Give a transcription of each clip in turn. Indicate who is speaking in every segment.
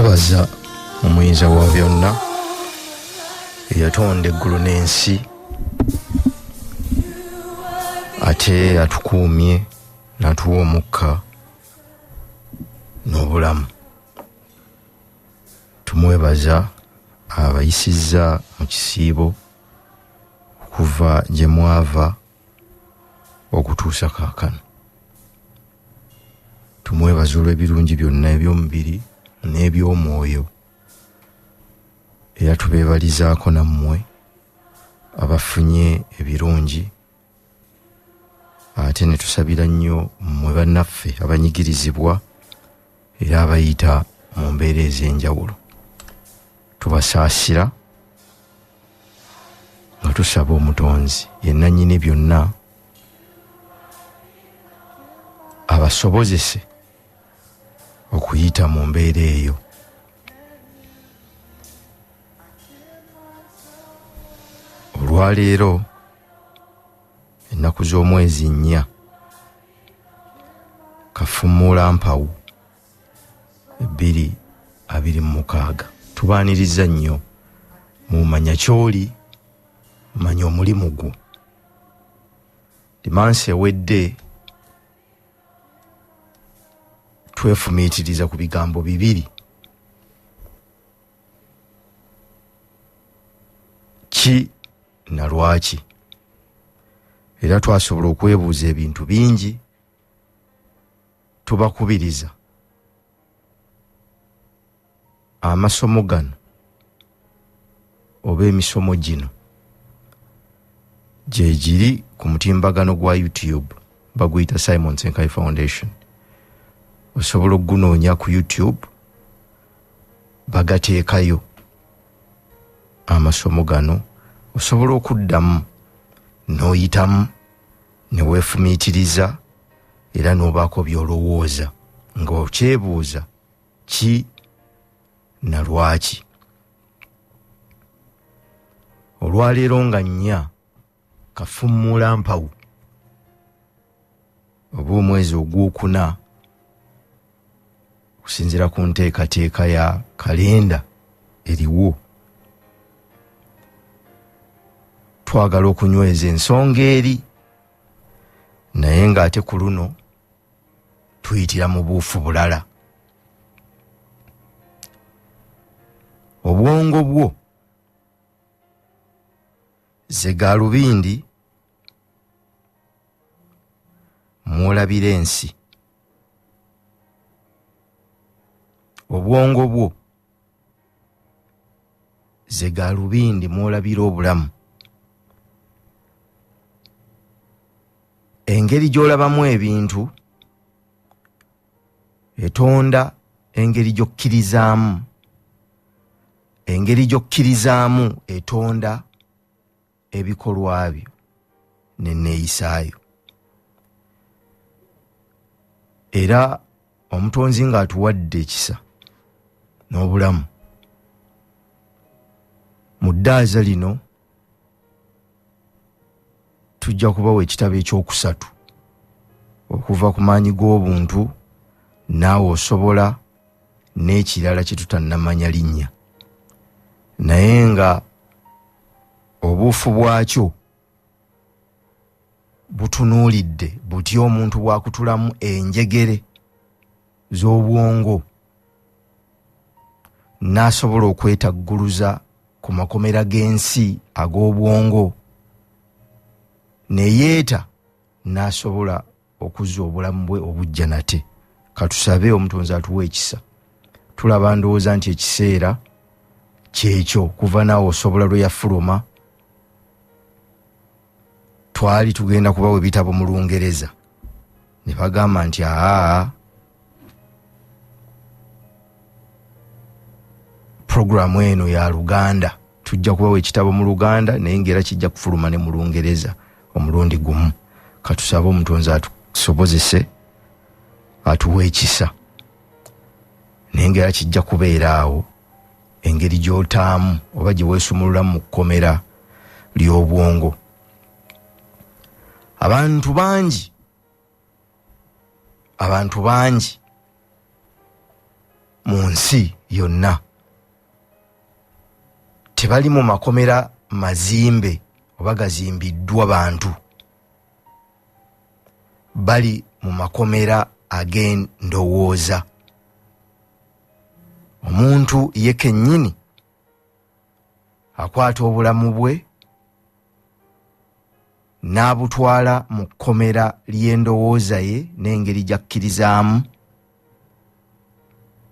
Speaker 1: twebaza omuyinza wa byonna eyatonda eggulu n'ensi ate atukuumye n'atuwa omukka n'obulamu. Tumwebaza abayisizza mu kisiibo okuva gye mwava okutuusa kaakano. Tumwebaza olw'ebirungi byonna eby'omubiri n'eby'omwoyo era tubeebalizaako nammwe abafunye ebirungi, ate ne tusabira nnyo mmwe bannaffe abanyigirizibwa era abayita mu mbeera ez'enjawulo. Tubasaasira nga tusaba Omutonzi yenna nnyini byonna abasobozese okuyita mu mbeera eyo. Olwaleero ennaku z'omwezi 4 Kafumuula Mpawu 2026 tubaaniriza nnyo mumanya kyoli, manya omulimu gwo. Dimansi ewedde twefumiitiriza ku bigambo 2 ki na lwaki, era twasobola okwebuuza ebintu bingi. Tubakubiriza amasomo gano oba emisomo gino gye giri ku mutimbagano gwa YouTube baguyita Simon Senkai Foundation. Osobola okugunoonya ku YouTube bagateekayo amasomo gano. Osobola okuddamu n'oyitamu ne weefumiitiriza era n'obaako by'olowooza ng'okyebuuza ki na lwaki. Olwaleero nga 4 Kafumuula Mpawu oba omwezi ogwokuna okusinziira ku nteekateeka ya kalenda eriwo, twagala okunyweza ensonga eri, naye ng'ate ku luno tuyitira mu buufu bulala. Obwongo bwo ze gaalubindi mwolabira ensi. Obwongo bwo ze gaalubindi mwolabira obulamu. Engeri gy'olabamu ebintu etonda engeri gy'okkirizaamu, engeri gy'okkirizaamu etonda ebikolwa byo n'enneeyisaayo. Era Omutonzi ng'atuwadde ekisa n'obulamu mu ddaaza lino tujja kubawa ekitabo ekyokusatu okuva ku maanyi g'obuntu naawe osobola n'ekirala kye tutannamanya linnya, naye nga obuufu bwakyo butunuulidde buti omuntu bwakutulamu enjegere z'obwongo n'asobola okwetagguluza ku makomera g'ensi ag'obwongo, neyeeta n'asobola okuzza obulamu bwe obujja nate. Katusabe Omutonzi atuwa ekisa. Tulaba ndowooza nti ekiseera kyekyo kuva naawe osobola lwe yafuluma. Twali tugenda kubawa ebitabo mu Lungereza ne bagamba nti programu eno ya Luganda, tujja kubawa ekitabo mu Luganda naye ng'era kijja kufuluma ne mu Lungereza omulundi gumu. Katusabe Omutonzi atusobozese atuwa ekisa, naye ng'era kijja kubeera awo engeri gy'otaamu oba gye weesumululamu mu kkomera ly'obwongo. Abantu bangi mu nsi yonna. Tebali mu makomera mazimbe oba gazimbiddwa bantu. Bali mu makomera ag'endowooza. Omuntu ye kennyini akwata obulamu bwe n'abutwala mu kkomera ly'endowooza ye n'engeri gy'akkirizaamu,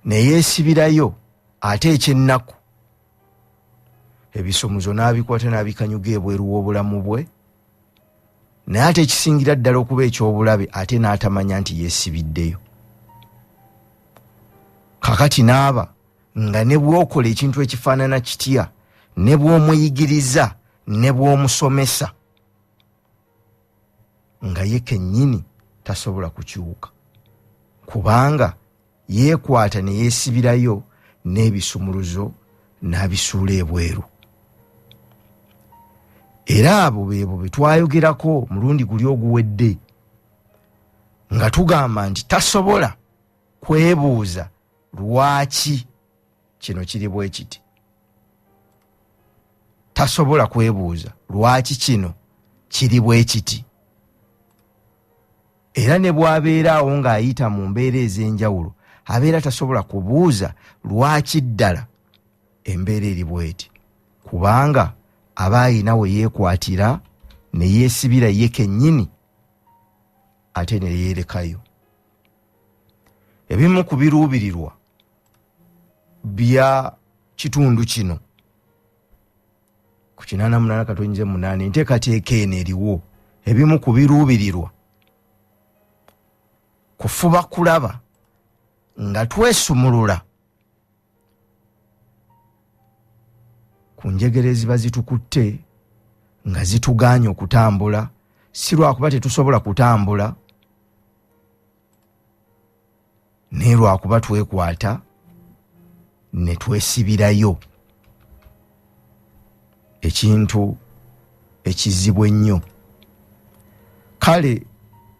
Speaker 1: ne yeesibirayo ate ekyennaku ebisomuzo n'abikwata n'abikanyuga ebweru w'obulamu bwe, naye ate ekisingira ddala okuba eky'obulabe ate n'atamanya nti yeesibiddeyo. Kakati n'aba nga ne bw'okola ekintu ekifaanana kitya, ne bw'omuyigiriza ne bw'omusomesa, nga ye kennyini tasobola kukyuka, kubanga yeekwata ne yeesibirayo n'ebisumuluzo n'abisuula ebweru. Era abo beebo be twayogerako mulundi guli oguwedde nga tugamba nti tasobola kwebuuza lwaki kino kiri bwe kiti. Tasobola kwebuuza lwaki kino kiri bwe kiti. Era ne bw'abeeraawo ng'ayita mu mbeera ez'enjawulo, abeera tasobola kubuuza lwaki ddala embeera eri bweti, kubanga aba ayina we yeekwatira ne yeesibira ye kennyini ate ne yeerekayo. Ebimu ku biruubirirwa bya kitundu kino ku 88.8 enteekateeka eno eriwo. Ebimu ku biruubirirwa kufuba kulaba nga twesumulula ku njegere eziba zitukutte nga zitugaanye okutambula, si lwakuba tetusobola kutambula, naye lwakuba twekwata ne twesibirayo ekintu ekizibu ennyo. Kale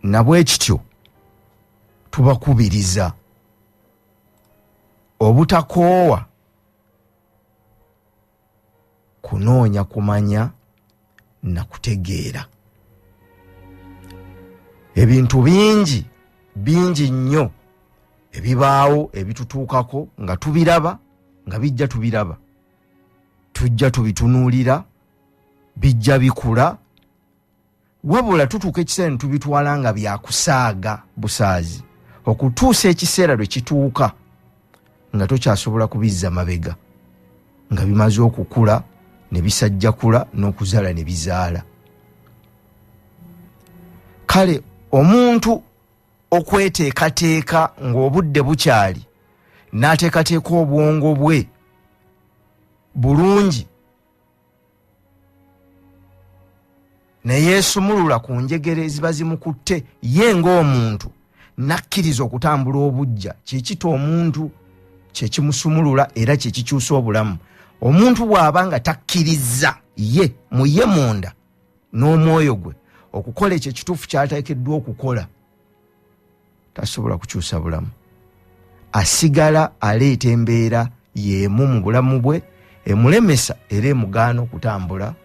Speaker 1: nabwe kityo tubakubiriza obutakoowa kunoonya kumanya na kutegeera. Ebintu bingi nnyo ebibaawo ebitutuukako nga tubiraba, nga bijja tubiraba, tujja tubitunuulira, bijja bikula, wabula tutuuka ekiseera ne tubitwala nga byakusaaga busaazi, okutuusa ekiseera lwe kituuka nga tokyasobola kubizza mabega, nga bimaze okukula ne bisajjakula n'okuzaala ne bizaala. Kale omuntu okweteekateeka ng'obudde bukyali, n'ateekateeka obwongo bwe bulungi, ne yeesumulula ku njegere eziba zimukutte ye ng'omuntu, n'akkiriza okutambula obujja, kyekita omuntu kyekimusumulula era kyekikyusa obulamu. Omuntu bw'aba nga takkiriza ye mu ye munda n'omwoyo gwe okukola ekyo ekituufu ky'ateekeddwa okukola, tasobola kukyusa bulamu. Asigala aleeta embeera y'emu mu bulamu bwe emulemesa era emugaana okutambula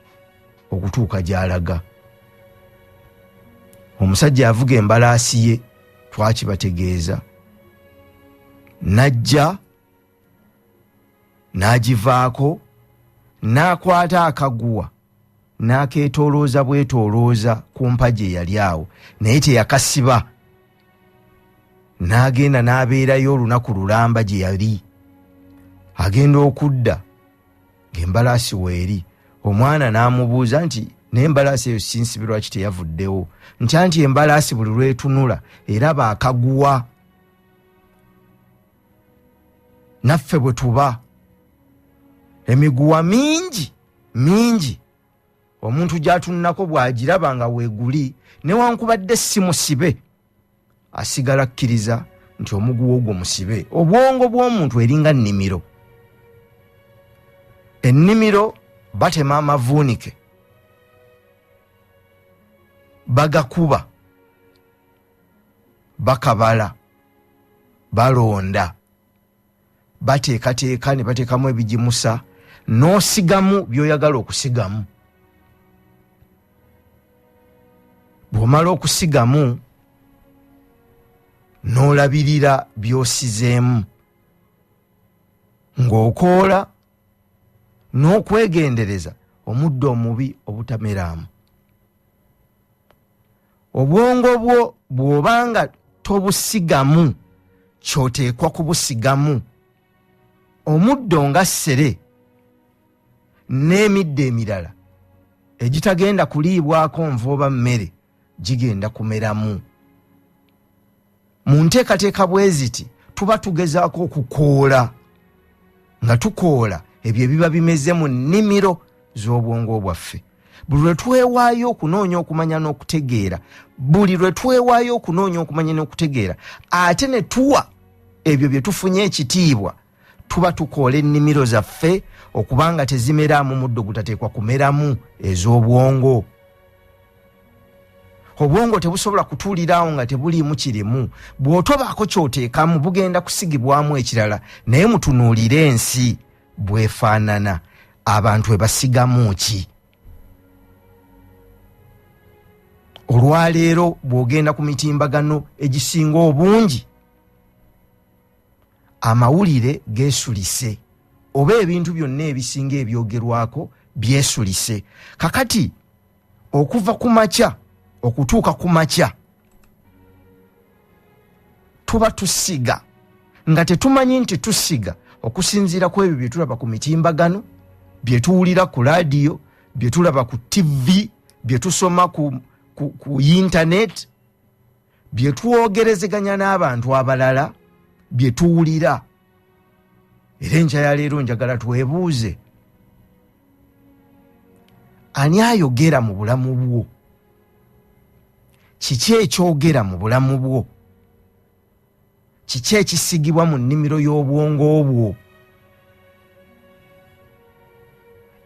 Speaker 1: okutuuka gy'alaga. Omusajja avuga embalaasi ye, twakibategeeza, n'ajja n'agivaako, n'akwata akaguwa n'akeetoolooza bwetoolooza ku mpagi eyali awo, naye teyakasiba. N'agenda n'abeerayo olunaku lulamba gye yali. Agenda okudda ng'embalaasi weeri. Omwana n'amubuuza nti n'embalaasi eyo sinsibe lwaki teyavuddewo, nti embalaasi buli lwetunula eraba akaguwa. Naffe bwe tuba emiguwa mingi omuntu gy'atunnako bw'agiraba nga weeguli, newankubadde si musibe, asigala akkiriza nti omuguwa ogwo musibe. Obwongo bw'omuntu eringa nnimiro. Ennimiro batema amavuunike, bagakuba, bakabala, balonda, bateekateeka ne bateekamu ebigimusa n'osigamu by'oyagala okusigamu. Bw'omala okusigamu n'olabirira by'osizeemu ng'okoola n'okwegendereza omuddo omubi obutameraamu. Obwongo bwo bw'obanga tobusigamu ky'oteekwa kubusigamu. Omuddo nga ssere n'emiddo emirala egitagenda kuliibwako nva oba mmere gigenda kumeramu. Mu nteekateeka bwe ziti tuba tugezaako okukoola, nga tukoola ebyo ebiba bimeze mu nnimiro z'obwongo bwaffe. Buli lwe twewaayo okunoonya okumanya n'okutegeera, ate ne tuwa ebyo bye tufunye ekitiibwa, tuba tukoola ennimiro zaffe okubanga tezimeraamu muddo gutateekwa kumeramu ez'obwongo. Obwongo tebusobola kutuulirawo nga tebuliimu kirimu. Bw'otobaako ky'oteekamu bugenda kusigibwamu ekirala. Naye mutunuulire ensi bwefaanana, abantu ebasigamu ki? Olwaleero bw'ogenda ku mitimbagano egisinga obungi, amawulire geesulise, oba ebintu byonna ebisinga ebyogerwako byesulise. Kakati okuva ku makya okutuuka ku makya tuba tusiga nga tetumanyi nti tusiga okusinziira ku ebyo bye tulaba ku mitimbagano, bye tuwulira ku laadiyo, bye tulaba ku TV, bye tusoma ku internet, bye twogerezeganya n'abantu abalala, bye tuwulira. Era enkya ya leero njagala twebuuze, ani ayogera mu bulamu bwo? Kiki ekyogera mu bulamu bwo? Kiki ekisigibwa mu nnimiro y'obwongo bwo?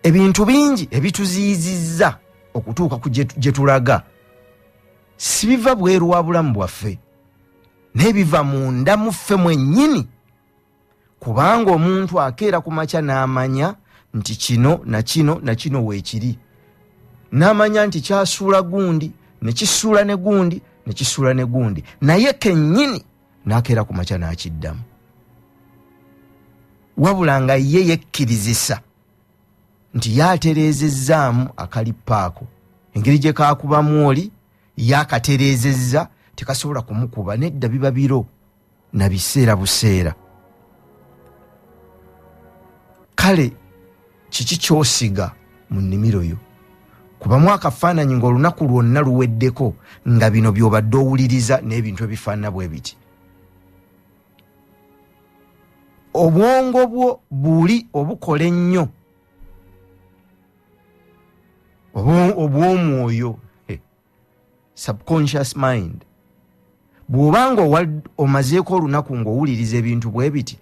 Speaker 1: Ebintu bingi ebituziyizizza okutuuka ku gye tulaga si biva bweru wa bulamu bwaffe, n'ebiva munda mu ffe mwennyini. Kubanga omuntu akeera ku makya n'amanya nti kino na kino na kino weekiri, n'amanya nti kyasuula gundi ne kisuula ne gundi ne kisuula ne gundi, naye kennyini n'akeera ku makya n'akiddamu. Wabula nga ye yekkirizisa nti yatereezezzaamu akalipaako, engeri gye kaakubamu oli yakatereezezza, tekasobola kumukuba. Nedda biba biro na biseera buseera. Kale kiki ky'osiga mu nnimiro yo? Kubamu akafaananyi ng'olunaku lwonna luweddeko nga bino by'obadde owuliriza n'ebintu ebifaanana bwe biti. Obwongo bwo buli obukola ennyo, obw'omwoyo, subconscious mind. Bw'obanga omazeeko olunaku ng'owuliriza ebintu bwe biti,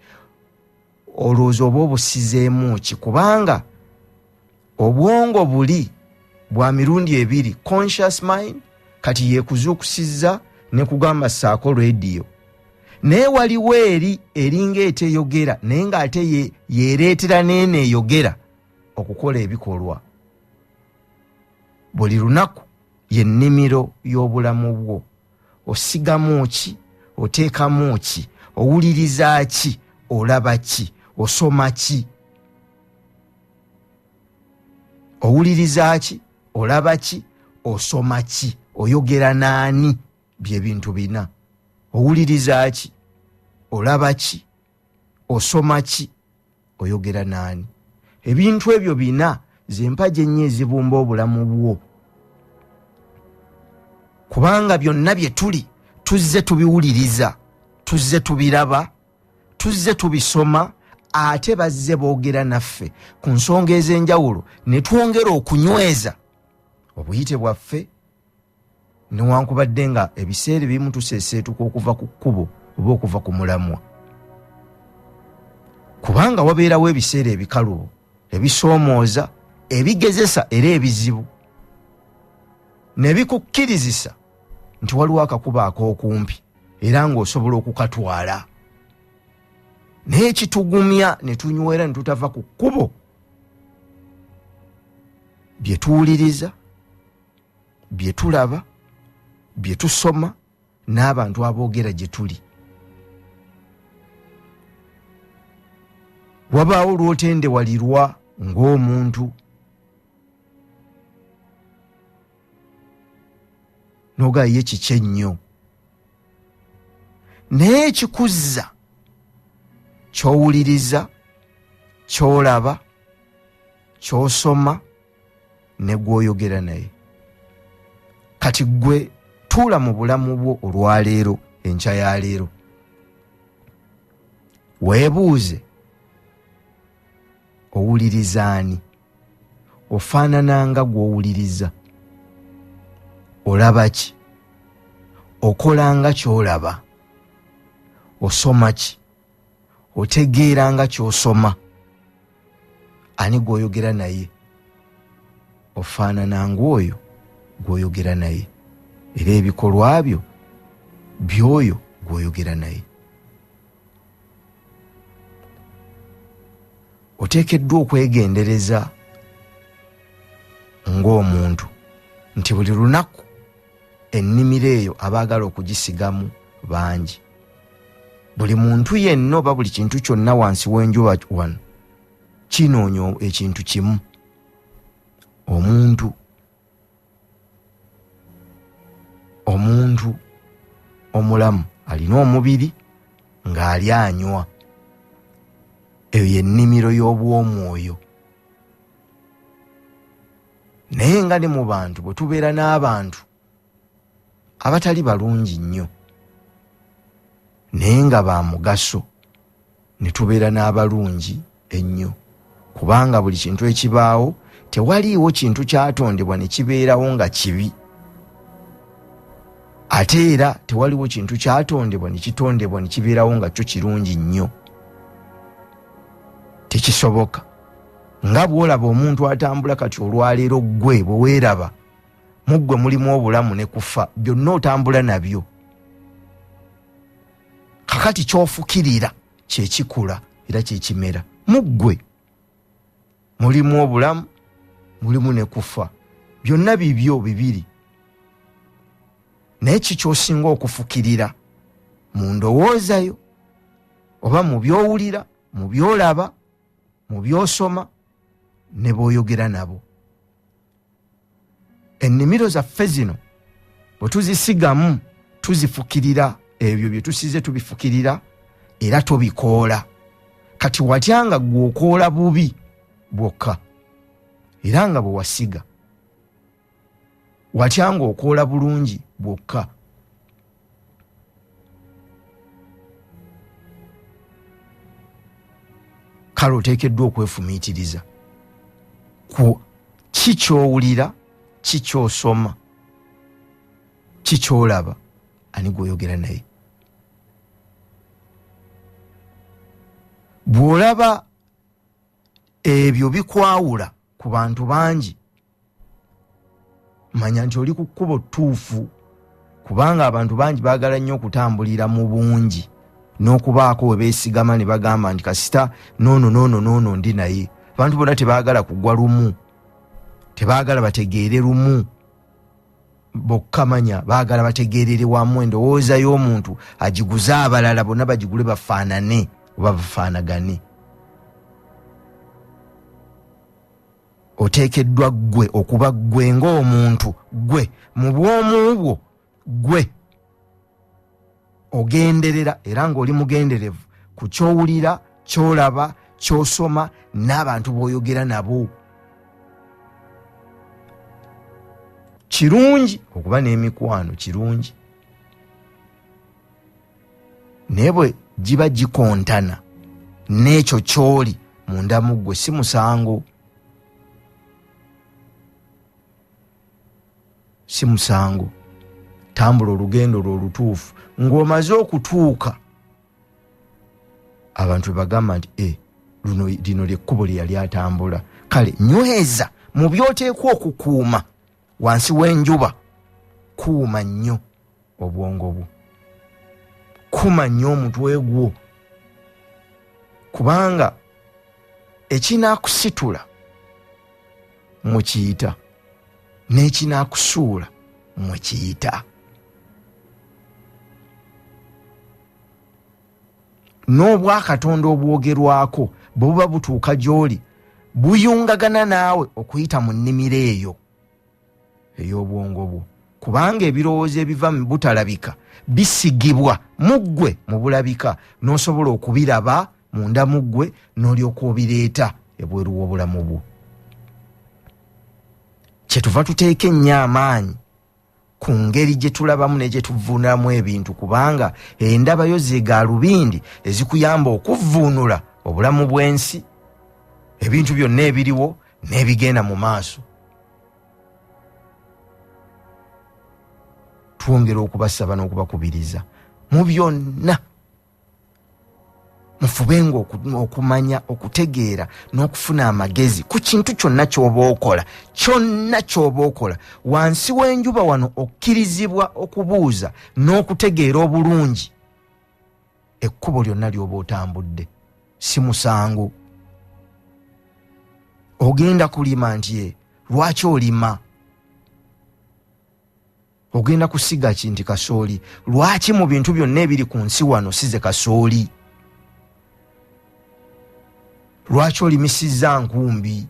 Speaker 1: olowooza oba obusizeemu ki? Kubanga obwongo buli bwa mirundi ebiri, conscious mind kati yeekuzuukusizza ne kugamba ssaako radio, naye waliwo eri eringa eteyogera naye ng'ate yeereetera neeno eyogera okukola ebikolwa. Buli lunaku y'ennimiro y'obulamu bwo. Osigamu ki? Oteekamu ki? Owuliriza ki? Olaba ki? Osoma ki? Owuliriza ki? Olaba ki? Osoma ki? Oyogera n'ani? Bye bintu bina. Owuliriza ki? Olaba ki? Osoma ki? Oyogera n'ani? Ebintu ebyo bina ze mpagi ennyo ezibumba obulamu bwo. Kubanga byonna bye tuli tuzze tubiwuliriza, tuzze tubiraba, tuzze tubisoma, ate bazze boogera naffe ku nsonga ez'enjawulo ne twongera okunyweza obuyite bwaffe, newankubadde nga ebiseera ebimu tuseeseetuka okuva ku kkubo oba okuva ku mulamwa. Kubanga wabeerawo ebiseera ebikalubo ebisoomooza, ebigezesa era ebizibu, ne bikukkirizisa nti waliwo akakuba ak'okumpi era ng'osobola okukatwala. naye kitugumya ne tunywera ne tutava ku kkubo bye tuwuliriza, bye tulaba, bye tusoma n'abantu aboogera gye tuli. Wabaawo lw'otendewalirwa ng'omuntu noga ye kiki ennyo, naye ekikuzza ky'owuliriza, ky'olaba, ky'osoma ne gw'oyogera naye. Kati gwe tuula mu bulamu bwo olwaleero, enkya ya leero, weebuuze owuliriza ani? Ofaanana nga gw'owuliriza? Olaba ki? Okola nga ky'olaba? Osoma ki? Otegeera nga ky'osoma? Ani gw'oyogera naye? Ofaanana ng'oyo gw'oyogera naye, era ebikolwa byo by'oyo gw'oyogera naye. Oteekeddwa okwegendereza ng'omuntu nti buli lunaku ennimiro eyo abaagala okugisigamu bangi. Buli muntu yenna oba buli kintu kyonna wansi w'enjuba wano kinoonya ekintu kimu: omuntu omulamu alina omubiri ng'ali anywa. Eyo y'ennimiro y'obw'omwoyo. Naye nga ne mu bantu bwe tubeera n'abantu abatali balungi nnyo naye nga ba mugaso, ne tubeera n'abalungi ennyo, kubanga buli kintu ekibaawo tewaliiwo kintu kyatondebwa ne kibeerawo nga kibi, ate era tewaliwo kintu kyatondebwa ne kitondebwa ne kibeerawo nga kyo kirungi nnyo. Tekisoboka. Nga bw'olaba omuntu atambula kati olwaleero, gwe bwe weeraba mu ggwe mulimu obulamu ne kufa, byonna otambula nabyo. Kakati ky'ofukirira kye kikula era kye kimera. Mu ggwe mulimu obulamu, mulimu ne kufa, byonna bibyo bibiri. Naye kiky'osinga okufukirira mu ndowooza yo, oba mu by'owulira, mu by'olaba, mu by'osoma ne bw'oyogera nabo. Ennimiro zaffe zino bwe tuzisigamu tuzifukirira, ebyo bye tusize tubifukirira era tobikoola. Kati watya nga gw'okoola bubi bwokka era nga bwe wasiga, watya nga okoola bulungi bwokka. Kale oteekeddwa okwefumiitiriza ku kikyowulira, kikyosoma, kikyolaba, ani gw'oyogera naye. Bw'olaba ebyo bikwawula ku bantu bangi, manya nti oli ku kkubo ttuufu, kubanga abantu bangi baagala nnyo okutambulira mu bungi n'okubaako we beesigama ne bagamba nti kasita noono ndi naye. Abantu bonna tebaagala kugwa lumu, tebaagala bategeere lumu bokka, manya baagala bategeerere wamu. Endowooza y'omuntu agiguze abalala bonna bagigule bafaanane oba bafaanagane. Oteekeddwa ggwe okuba ggwe ng'omuntu, ggwe mu bwomu bwo, ggwe ogenderera era ng'oli mugenderevu ku ky'owulira, ky'olaba, ky'osoma n'abantu b'oyogera nabo. Kirungi okuba n'emikwano, kirungi, naye bwe giba gikontana n'ekyo ky'oli munda mu ggwe si musango. Si musango. Tambula olugendo lwo olutuufu. Ng'omaze okutuuka abantu bagamba nti lino lyekkubo lye yali atambula. Kale nyweza mu by'oteekwa okukuuma wansi w'enjuba. Kuuma nnyo obwongo bwo, kuuma nnyo omutwe gwo, kubanga ekinaakusitula mukiyita n'ekinaakusuula mukiyita. N'obwakatonda obwogerwako bwe buba butuuka gy'oli buyungagana naawe okuyita mu nnimiro eyo ey'obwongo bwo, kubanga ebirowoozo ebiva mu butalabika bisigibwa mu ggwe mu bulabika, n'osobola okubiraba munda mu ggwe n'olyoka obireeta ebweru w'obulamu bwo. Kyetuva tuteeka ennyo amaanyi ku ngeri gye tulabamu ne gye tuvuunamu ebintu, kubanga endabayo ze gaalubindi ezikuyamba okuvvuunula obulamu bw'ensi, ebintu byonna ebiriwo n'ebigenda mu maaso. Twongera okubasaba n'okubakubiriza mu byonna mufubenga okumanya, okutegeera n'okufuna amagezi ku kintu kyonna ky'oba okola, wansi w'enjuba wano okkirizibwa okubuuza n'okutegeera obulungi ekkubo lyonna ly'oba otambudde. Si musango. Ogenda kulima nti lwaki olima? Ogenda kusiga kinti kasooli, lwaki mu bintu byonna ebiri ku nsi wano size kasooli? Lwaki olimisizza nkumbi?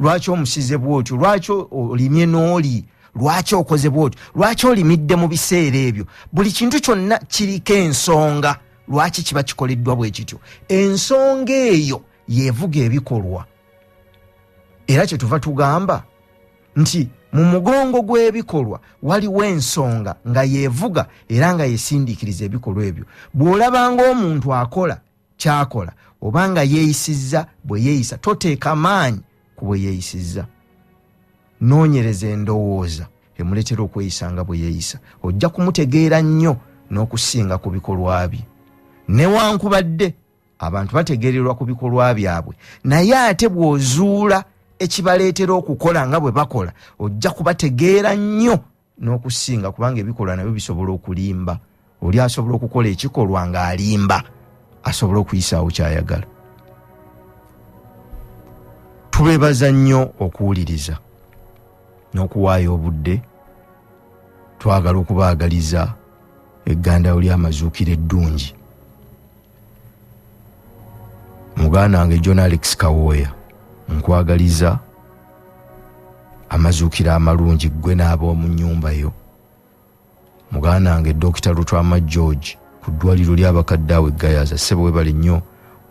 Speaker 1: Lwaki omusize bwotyo? Lwaki olimye n'oli? Lwaki okoze bwotyo? Lwaki olimidde mu biseera ebyo? Buli kintu kyonna kiriko ensonga lwaki kiba kikoleddwa bwe kityo. Ensonga eyo yevuga ebikolwa. Era kyetuva tugamba nti mu mugongo gw'ebikolwa waliwo ensonga nga yevuga era nga yesindiikiriza ebikolwa ebyo. Bw'olabanga omuntu akola kyakola obanga yeeyisizza bwe yeeyisa, toteeka maanyi ku bwe yeeyisizza. Noonyereza endowooza emuletera okweyisa nga bwe yeeyisa. Ojja kumutegeera nnyo n'okusinga ku bikolwa bye. Newankubadde abantu bategeererwa ku bikolwa byabwe, naye ate bw'ozuula ekibaleetera okukola nga bwe bakola, ojja kubategeera nnyo n'okusinga, kubanga ebikolwa nabyo bisobola okulimba. Oli asobola okukola ekikolwa ng'alimba, asobola okuyisaawo ky'ayagala. Tubeebaza nnyo okuwuliriza n'okuwaayo obudde. Twagala okubaagaliza eggandaawo ly'amazuukiro eddungi. Muganda wange John Alex Kawooya, nkwagaliza amazuukiro amalungi ggwe n'ab'omu nnyumba yo. Muganda wange Dr. Lutwama George ku ddwaliro ly'abakadde awo Gayaza, ssebo webale nnyo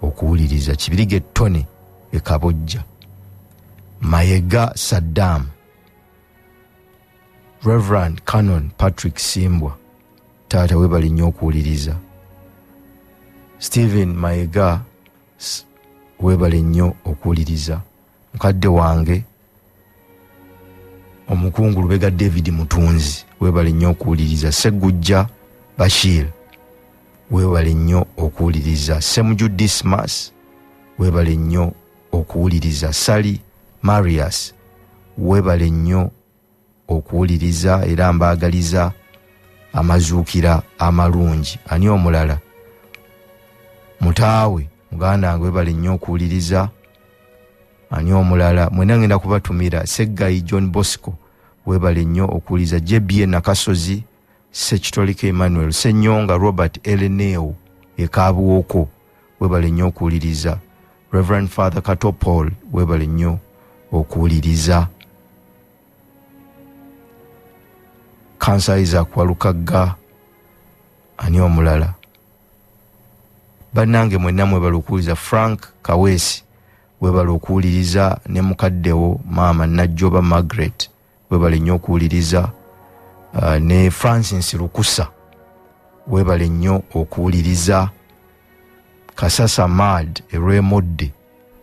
Speaker 1: okuwuliriza. Kibirige Tony e Kabojja, Mayega Saddam, Reverend Canon Patrick Simbwa, taata webale nnyo okuwuliriza. Stephen Mayega, webale nnyo okuwuliriza. Mukadde wange omukungu Lubega David Mutunzi, webale nnyo okuwuliriza. Segujja Bashir, webale nnyo okuwuliriza. Semuju Dismas, webale nnyo okuwuliriza. Sally Marias, webale nnyo okuwuliriza era mbaagaliza amazuukira amalungi. Ani omulala? Mutaawe muganda wange, webale nnyo okuwuliriza. Ani omulala? Mwena ngenda kubatumira. Seggayi John Bosco, webale nnyo okuwuliriza. JBA Nakasozi, Sekitolika Emmanuel, Senyonga Robert Eleneo Ekabuwoko, webale nnyo okuwuliriza. Reverend Father Kato Paul, webale nnyo okuwuliriza. Kansa Isaac Walukagga. Ani omulala? Bannange mwenna mwebale okuwuliriza. Frank Kawesi, webale okuwuliriza. Ne mukaddewo Maama Najjoba Margaret, webale nnyo okuwuliriza. Ne Francis Lukusa, webale nnyo okuwuliriza. Kasasa Mad Eremodde,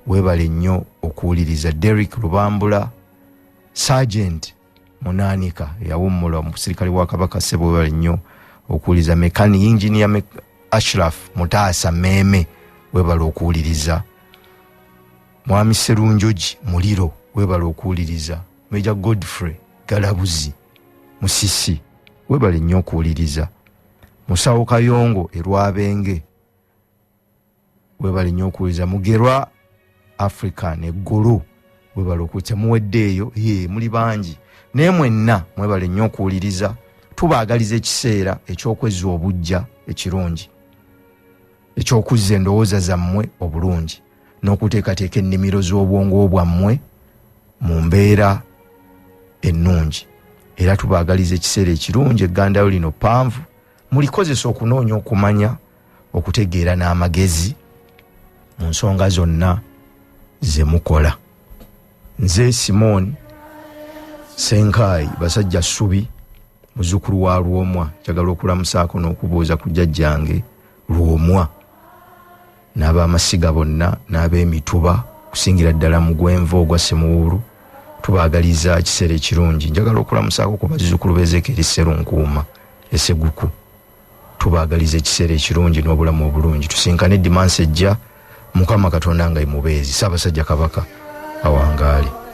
Speaker 1: webale nnyo okuwuliriza. Derek Lubambula, Sergeant Munanika yawummula omusirikale wa Kabaka, ssebo webale nnyo okuwuliriza. Mekani Engineer Ashraf Mutaasa Meme, webale okuwuliriza. Mwami Serunjoji Muliro, webale okuwuliriza. Major Godfrey Galabuzi Musisi, webale nnyo okuwuliriza. Musawo Kayongo Erwabenge, webale nnyo okuwuliriza. Mugerwa African eggulu webale okuwuliriza. Muweddeeyo muli bangi naye mwenna mwebale nnyo okuwuliriza. Tubaagaliza ekiseera ekyokwezza obujja ekirungi, ekyokuzza endowooza zammwe obulungi, n'okuteekateeka ennimiro z'obwongo bwammwe mu mbeera ennungi. Era tubaagaliza ekiseera ekirungi eggandayo lino ppanvu mulikozesa okunoonya okumanya, okutegeera n'amagezi mu nsonga zonna ze mukola. Nze Simon Senkai Basajja Ssubi, muzzukulu wa Lwomwa, njagala okulamusaako n'okubuuza ku jjajjange Lwomwa n'ab'amasiga bonna n'ab'emituba kusingira ddala mu Gwenva ogwa Semuwulu. Tubaagaliza ekiseera ekirungi. Njagala okulamusaako ku bazzukulu b'Ezeekeri Sserunkuuma Esseguku. Tubaagaliza ekiseera ekirungi n'obulamu obulungi. Tusinkane Dimansi ejja, Mukama Katonda nga ye mubeezi. Ssaabasajja Kabaka awangaale.